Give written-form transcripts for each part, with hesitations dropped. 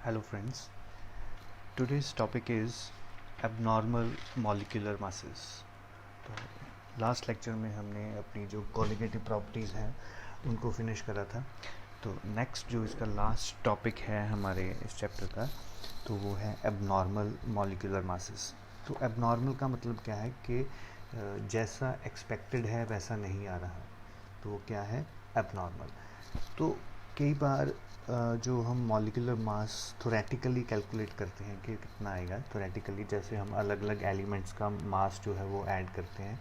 Hello friends, today's topic is abnormal molecular masses। तो last lecture में हमने अपनी जो कोलिगेटिव प्रॉपर्टीज़ हैं उनको फिनिश करा था। तो नेक्स्ट जो इसका लास्ट टॉपिक है हमारे इस चैप्टर का, तो वो है एबनॉर्मल मॉलिक्यूलर मासेस। तो एबनॉर्मल का मतलब क्या है कि जैसा एक्सपेक्टेड है वैसा नहीं आ रहा, तो वो क्या है, एबनॉर्मल। तो कई बार जो हम मॉलिक्यूलर मास थोरेटिकली कैलकुलेट करते हैं कि कितना आएगा थोरेटिकली, जैसे हम अलग अलग एलिमेंट्स का मास जो है वो ऐड करते हैं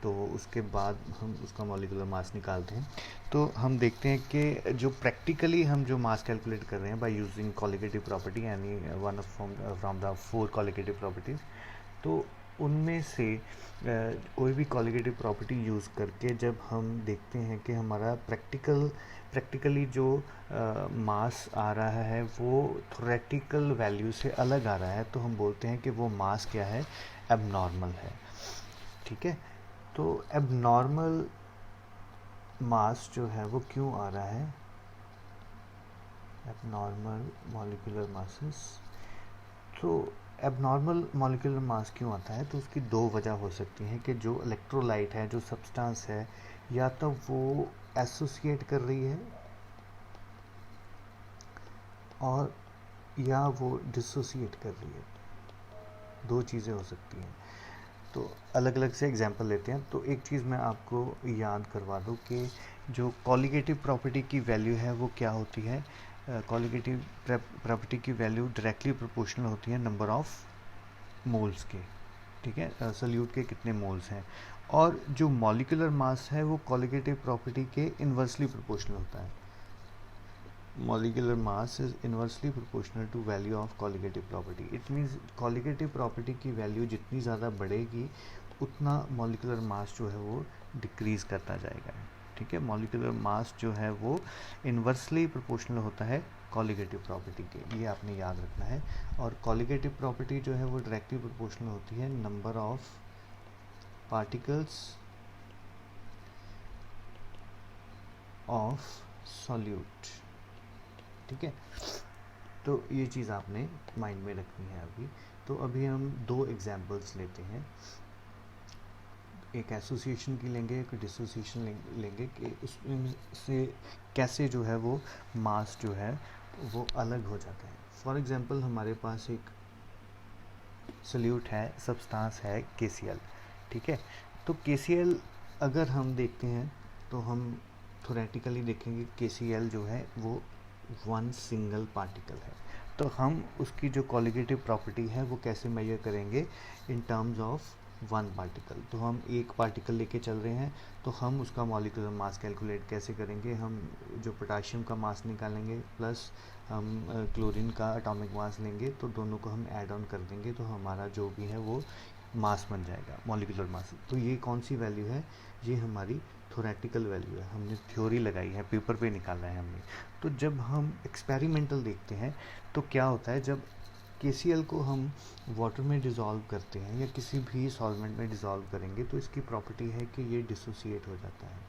तो उसके बाद हम उसका मॉलिक्यूलर मास निकालते हैं। तो हम देखते हैं कि जो प्रैक्टिकली हम जो मास कैलकुलेट कर रहे हैं बाय यूजिंग कोलिगेटिव प्रॉपर्टी, यानी one of from the 4 colligative properties, तो उनमें से कोई भी कोलिगेटिव प्रॉपर्टी यूज़ करके जब हम देखते हैं कि हमारा प्रैक्टिकली जो मास आ रहा है वो थ्योरेटिकल वैल्यू से अलग आ रहा है, तो हम बोलते हैं कि वो मास क्या है, एबनॉर्मल है। ठीक है, तो एबनॉर्मल मास जो है वो क्यों आ रहा है, एबनॉर्मल मॉलिक्यूलर मासेस। तो एबनॉर्मल मॉलिक्यूलर मास क्यों आता है, तो उसकी दो वजह हो सकती हैं कि जो इलेक्ट्रोलाइट है, जो सब्सटेंस है, या तो वो एसोसिएट कर रही है और या वो डिसोसिएट कर रही है। दो चीज़ें हो सकती हैं। तो अलग अलग से एग्जांपल लेते हैं। तो एक चीज़ मैं आपको याद करवा दूं कि जो कोलिगेटिव प्रॉपर्टी की वैल्यू है वो क्या होती है। कोलिगेटिव प्रॉपर्टी की वैल्यू डायरेक्टली प्रोपोर्शनल होती है नंबर ऑफ मोल्स के। ठीक है, सल्यूट के कितने मोल्स हैं। और जो मॉलिक्यूलर मास है वो कोलिगेटिव प्रॉपर्टी के इन्वर्सली प्रोपोर्शनल होता है। molecular mass is inversely proportional to value of colligative property। it means colligative property की वैल्यू जितनी ज़्यादा बढ़ेगी उतना molecular mass जो है वो डिक्रीज करता जाएगा। ठीक है, molecular mass जो है वो इन्वर्सली प्रोपोर्शनल होता है colligative प्रॉपर्टी के, ये आपने याद रखना है। और colligative प्रॉपर्टी जो है वो डायरेक्टली प्रोपोर्शनल होती है number of particles of solute. ठीक है, तो ये चीज़ आपने माइंड में रखनी है अभी। तो अभी हम दो एग्जांपल्स लेते हैं, एक एसोसिएशन की लेंगे, एक डिसोसिएशन लेंगे कि उसमें से कैसे जो है वो मास जो है वो अलग हो जाता है। फॉर एग्जांपल हमारे पास एक सॉल्यूट है, सब्सटेंस है KCl। ठीक है, तो KCl अगर हम देखते हैं तो हम थोरेटिकली देखेंगे KCl जो है वो वन सिंगल पार्टिकल है। तो हम उसकी जो कोलिगेटिव प्रॉपर्टी है वो कैसे मेजर करेंगे, in terms of one particle. तो हम एक पार्टिकल लेके चल रहे हैं, तो हम उसका मॉलिक्यूलर मास कैलकुलेट कैसे करेंगे, हम जो पोटाशियम का मास निकालेंगे प्लस हम क्लोरीन का एटॉमिक मास लेंगे, तो दोनों को हम ऐड ऑन कर देंगे, तो हमारा जो भी है वो मास बन जाएगा, मॉलिक्यूलर मास। तो ये कौन सी वैल्यू है, ये हमारी थ्योरेटिकल वैल्यू है, हमने थ्योरी लगाई है, पेपर पे निकाला है हमने। तो जब हम एक्सपेरिमेंटल देखते हैं तो क्या होता है, जब KCl को हम वाटर में डिज़ोल्व करते हैं या किसी भी सॉल्वेंट में डिज़ोल्व करेंगे तो इसकी प्रॉपर्टी है कि ये डिसोसिएट हो जाता है।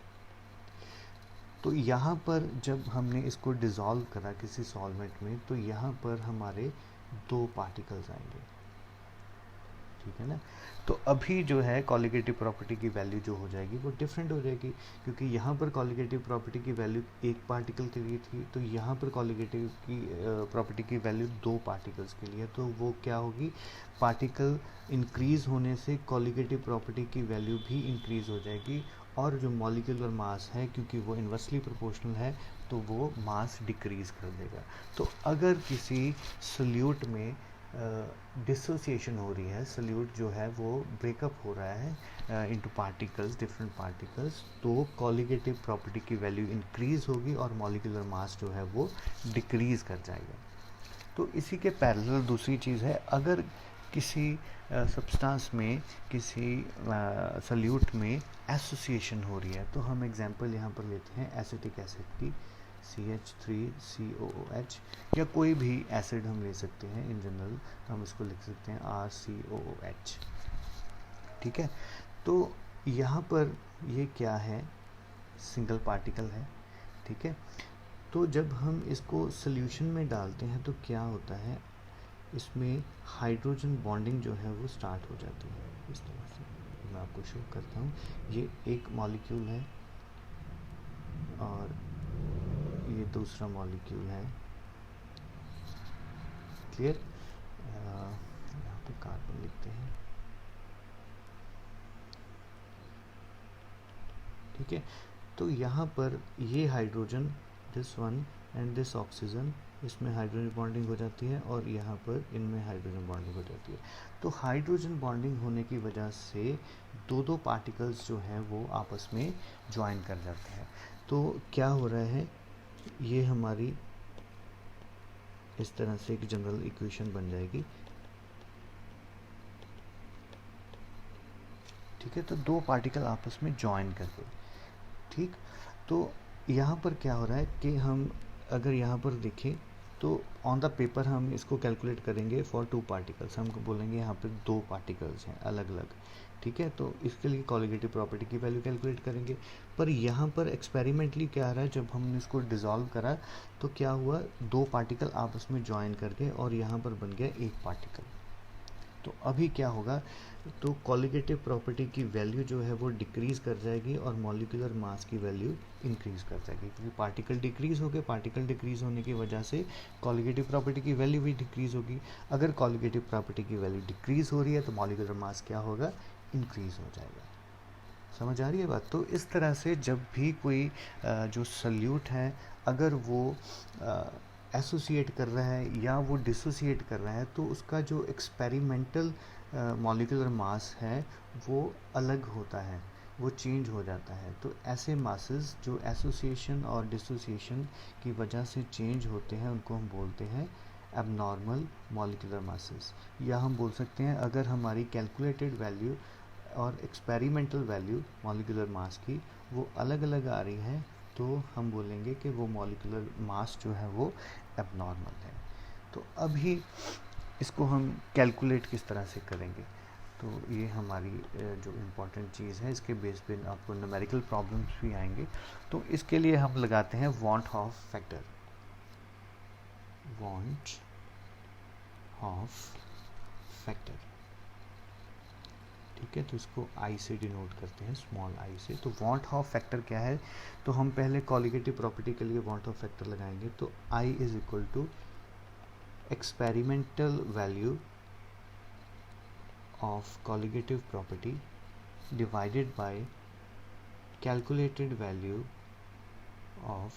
तो यहाँ पर जब हमने इसको डिज़ोल्व करा किसी सॉल्वेंट में, तो यहाँ पर हमारे दो पार्टिकल्स आएंगे। ठीक है ना, तो अभी जो है कोलिगेटिव प्रॉपर्टी की वैल्यू जो हो जाएगी वो डिफरेंट हो जाएगी, क्योंकि यहाँ पर कोलिगेटिव प्रॉपर्टी की वैल्यू एक पार्टिकल के लिए थी, तो यहाँ पर कोलिगेटिव की प्रॉपर्टी की वैल्यू दो पार्टिकल्स के लिए। तो वो क्या होगी, पार्टिकल इंक्रीज होने से कोलिगेटिव प्रॉपर्टी की वैल्यू भी इंक्रीज हो जाएगी, और जो मॉलिक्यूलर मास है क्योंकि वो इन्वर्सली प्रोपोर्शनल है तो वो मास डिक्रीज कर देगा। तो अगर किसी सोल्यूट में डिसोसिएशन हो रही है, सोल्यूट जो है वो ब्रेकअप हो रहा है इनटू पार्टिकल्स, डिफरेंट पार्टिकल्स, तो कोलिगेटिव प्रॉपर्टी की वैल्यू इंक्रीज होगी और मॉलिक्यूलर मास जो है वो डिक्रीज कर जाएगा। तो इसी के पैरेलल दूसरी चीज़ है, अगर किसी सब्सटेंस में, किसी सोल्यूट में एसोसिएशन हो रही है, तो हम एग्जांपल यहाँ पर लेते हैं एसिटिक एसिड की, CH3COOH, या कोई भी एसिड हम ले सकते हैं, इन जनरल हम इसको लिख सकते हैं RCOOH। ठीक है, तो यहाँ पर ये क्या है, सिंगल पार्टिकल है। ठीक है, तो जब हम इसको सॉल्यूशन में डालते हैं तो क्या होता है, इसमें हाइड्रोजन बॉन्डिंग जो है वो स्टार्ट हो जाती है इस तरह से। मैं आपको शो करता हूँ, ये एक मॉलिक्यूल है और ये दूसरा मॉलिक्यूल है। क्लियर? यहाँ पे कार्बन लिखते हैं, ठीक है। तो यहाँ पर ये hydrogen, this one and this oxygen, इसमें हाइड्रोजन बॉन्डिंग हो जाती है और यहाँ पर इनमें हाइड्रोजन बॉन्डिंग हो जाती है। तो हाइड्रोजन बॉन्डिंग होने की वजह से दो दो पार्टिकल्स जो हैं वो आपस में ज्वाइन कर जाते हैं। तो क्या हो रहा है, ये हमारी इस तरह से एक जनरल इक्वेशन बन जाएगी, ठीक है। तो दो पार्टिकल आपस में ज्वाइन कर गए, ठीक। तो यहाँ पर क्या हो रहा है कि हम अगर यहाँ पर देखें तो ऑन द पेपर हम इसको कैलकुलेट करेंगे फॉर टू पार्टिकल्स, हम बोलेंगे यहाँ पे दो पार्टिकल्स हैं अलग अलग, ठीक है। तो इसके लिए कॉलिगेटिव प्रॉपर्टी की वैल्यू कैलकुलेट करेंगे। पर यहाँ पर एक्सपेरिमेंटली क्या आ रहा है, जब हमने इसको डिज़ोल्व करा तो क्या हुआ, दो पार्टिकल आपस में ज्वाइन कर गए और यहाँ पर बन गया एक पार्टिकल। तो अभी क्या होगा, तो कॉलिगेटिव प्रॉपर्टी की वैल्यू जो है वो डिक्रीज़ कर जाएगी और मॉलिक्यूलर मास की वैल्यू इंक्रीज़ कर जाएगी, क्योंकि पार्टिकल डिक्रीज़ हो गए। पार्टिकल डिक्रीज़ होने की वजह से कॉलिगेटिव प्रॉपर्टी की वैल्यू भी डिक्रीज़ होगी। अगर कॉलिगेटिव प्रॉपर्टी की वैल्यू डिक्रीज़ हो रही है तो मॉलिक्यूलर मास क्या होगा, इंक्रीज़ हो जाएगा। समझ आ रही है बात? तो इस तरह से जब भी कोई जो सल्यूट है अगर वो एसोसिएट कर रहा है या वो डिसोसिएट कर रहा है तो उसका जो एक्सपेरिमेंटल मॉलिक्यूलर मास है वो अलग होता है, वो चेंज हो जाता है। तो ऐसे मासेस जो एसोसिएशन और डिसोसिएशन की वजह से चेंज होते हैं उनको हम बोलते हैं एबनॉर्मल मॉलिक्यूलर मासेस। या हम बोल सकते हैं अगर हमारी कैलकुलेटेड वैल्यू और एक्सपेरिमेंटल वैल्यू मॉलिक्यूलर मास की वो अलग अलग आ रही है तो हम बोलेंगे कि वो मॉलिक्यूलर मास जो है वो एबनॉर्मल है। तो अभी इसको हम कैलकुलेट किस तरह से kरेंगे, तो ये हमारी जो इम्पोर्टेंट चीज़ है, इसके बेस पे आपको न्यूमेरिकल प्रॉब्लम्स भी आएंगे। तो इसके लिए हम लगाते हैं want of factor, want of factor, ठीक है। तो इसको आई से डिनोट करते हैं, स्मॉल आई से। तो वांट ऑफ फैक्टर क्या है, तो हम पहले कॉलिगेटिव प्रॉपर्टी के लिए वांट ऑफ फैक्टर लगाएंगे। तो I is equal to experimental value of colligative property divided by calculated value of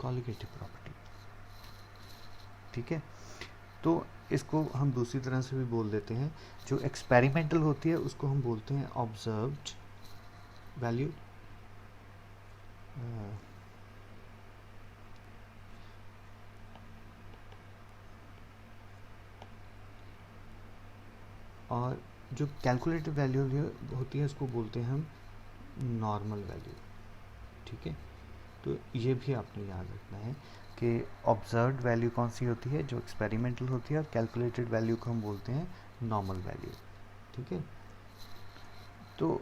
colligative property, ठीक है। तो इसको हम दूसरी तरह से भी बोल देते हैं, जो एक्सपेरिमेंटल होती है उसको हम बोलते हैं ऑब्जर्व्ड वैल्यू, और जो कैलकुलेटेड वैल्यू होती है उसको बोलते हैं हम नॉर्मल वैल्यू, ठीक है। तो ये भी आपने याद रखना है कि ऑब्जर्व्ड वैल्यू कौन सी होती है, जो एक्सपेरिमेंटल होती है, और कैलकुलेटेड वैल्यू को हम बोलते हैं नॉर्मल वैल्यू, ठीक है। तो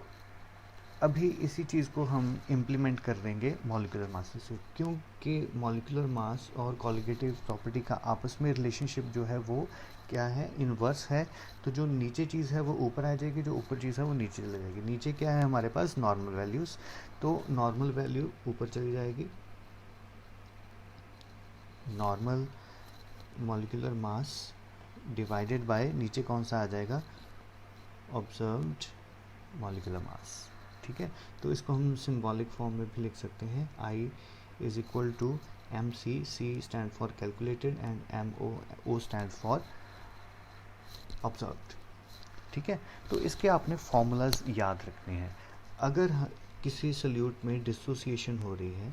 अभी इसी चीज़ को हम इम्प्लीमेंट कर देंगे मॉलिक्यूलर मास से, क्योंकि मॉलिक्यूलर मास और कॉलिगेटिव प्रॉपर्टी का आपस में रिलेशनशिप जो है वो क्या है, इनवर्स है। तो जो नीचे चीज़ है वो ऊपर आ जाएगी, जो ऊपर चीज़ है वो नीचे चली जाएगी। नीचे क्या है हमारे पास, नॉर्मल वैल्यूज़, तो नॉर्मल वैल्यू ऊपर चली जाएगी, normal molecular mass divided bye नीचे कौन सा आ जाएगा, ऑब्जर्व्ड मॉलिक्यूलर मास, ठीक है। तो इसको हम सिंबॉलिक फॉर्म में भी लिख सकते हैं, I is equal to M C, C stand for calculated and M O, O stand for observed, ठीक है। तो इसके आपने फॉर्मूलाज याद रखने हैं। अगर किसी सल्यूट में डिसोसिएशन हो रही है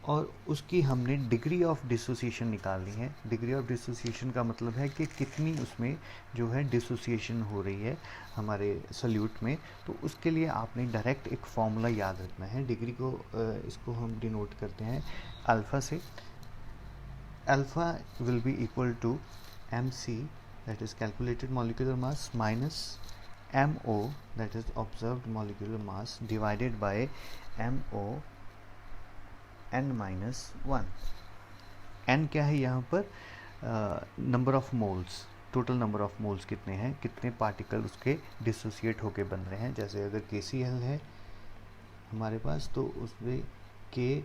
और उसकी हमने डिग्री ऑफ डिसोसिएशन निकालनी है, डिग्री ऑफ डिसोसिएशन का मतलब है कि कितनी उसमें जो है डिसोसिएशन हो रही है हमारे सल्यूट में, तो उसके लिए आपने डायरेक्ट एक फॉर्मूला याद रखना है। डिग्री को इसको हम डिनोट करते हैं अल्फ़ा से, alpha will be equal to M C that is calculated molecular mass minus M O that is observed molecular mass divided by M O n-1। n क्या है यहाँ पर? Number of moles, total number of moles कितने हैं, कितने particle उसके dissociate होके बन रहे हैं। जैसे अगर KCl है हमारे पास तो उसमें K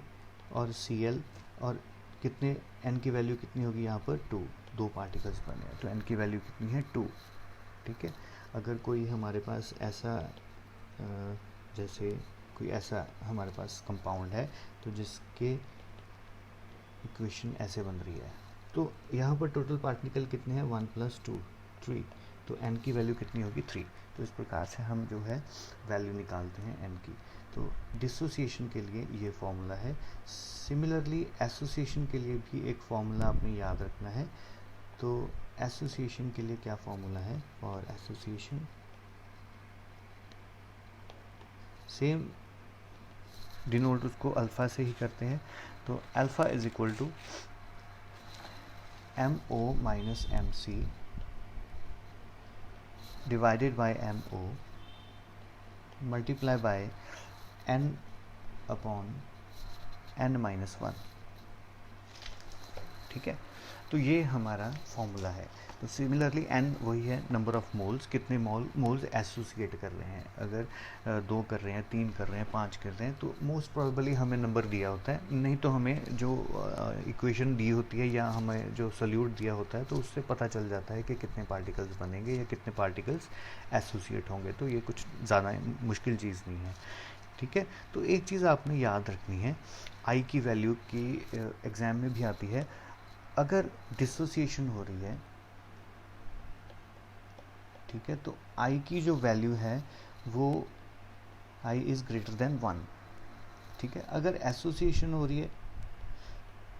और Cl और कितने n की वैल्यू कितनी होगी यहाँ पर 2, 2 पार्टिकल्स बने हैं तो n की वैल्यू कितनी है 2। ठीक है, अगर कोई हमारे पास ऐसा जैसे कोई ऐसा हमारे पास कंपाउंड है तो जिसके इक्वेशन ऐसे बन रही है तो यहाँ पर टोटल पार्टिकल कितने हैं 1 + 2 3, तो n की वैल्यू कितनी होगी 3। तो इस प्रकार से हम जो है वैल्यू निकालते हैं n की। तो डिसोसिएशन के लिए ये फॉर्मूला है। सिमिलरली एसोसिएशन के लिए भी एक फॉर्मूला आपने याद रखना है। तो एसोसिएशन के लिए क्या फॉर्मूला है? और एसोसिएशन सेम डिनोट उसको अल्फ़ा से ही करते हैं। तो alpha is equal to MO - MC divided by MO multiply by N upon N-1। ठीक है, तो ये हमारा फॉर्मूला है। तो सिमिलरली n वही है नंबर ऑफ मोल्स, कितने मोल्स एसोसिएट कर रहे हैं। अगर 2 कर रहे हैं, 3 कर रहे हैं, 5 कर रहे हैं तो मोस्ट प्रोबेबली हमें नंबर दिया होता है, नहीं तो हमें जो इक्वेशन दी होती है या हमें जो सोल्यूट दिया होता है तो उससे पता चल जाता है कि कितने पार्टिकल्स बनेंगे या कितने पार्टिकल्स एसोसिएट होंगे। तो ये कुछ ज़्यादा मुश्किल चीज़ नहीं है। ठीक है, तो एक चीज़ आपने याद रखनी है, आई की वैल्यू की एग्ज़ाम में भी आती है। अगर डिसोसिएशन हो रही है, ठीक है, तो आई की जो वैल्यू है वो आई इज़ ग्रेटर देन 1। ठीक है, अगर एसोसिएशन हो रही है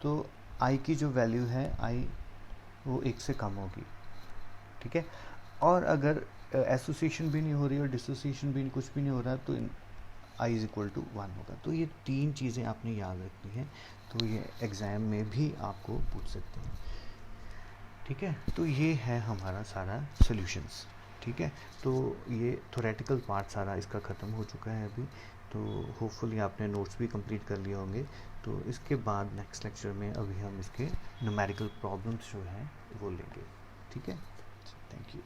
तो आई की जो वैल्यू है आई वो 1 से कम होगी। ठीक है, और अगर एसोसिएशन भी नहीं हो रही और डिसोसिएशन भी कुछ भी नहीं हो रहा तो आई इज़ इक्वल टू 1 होगा। तो ये 3 चीज़ें आपने याद रखनी है, तो ये एग्ज़ाम में भी आपको पूछ सकते हैं। ठीक है, तो ये है हमारा सारा सॉल्यूशंस। ठीक है, तो ये थ्योरेटिकल पार्ट सारा इसका ख़त्म हो चुका है अभी। तो होपफुली आपने नोट्स भी कंप्लीट कर लिए होंगे। तो इसके बाद नेक्स्ट लेक्चर में अभी हम इसके न्यूमेरिकल प्रॉब्लम्स जो हैं वो लेंगे। ठीक है, थैंक यू।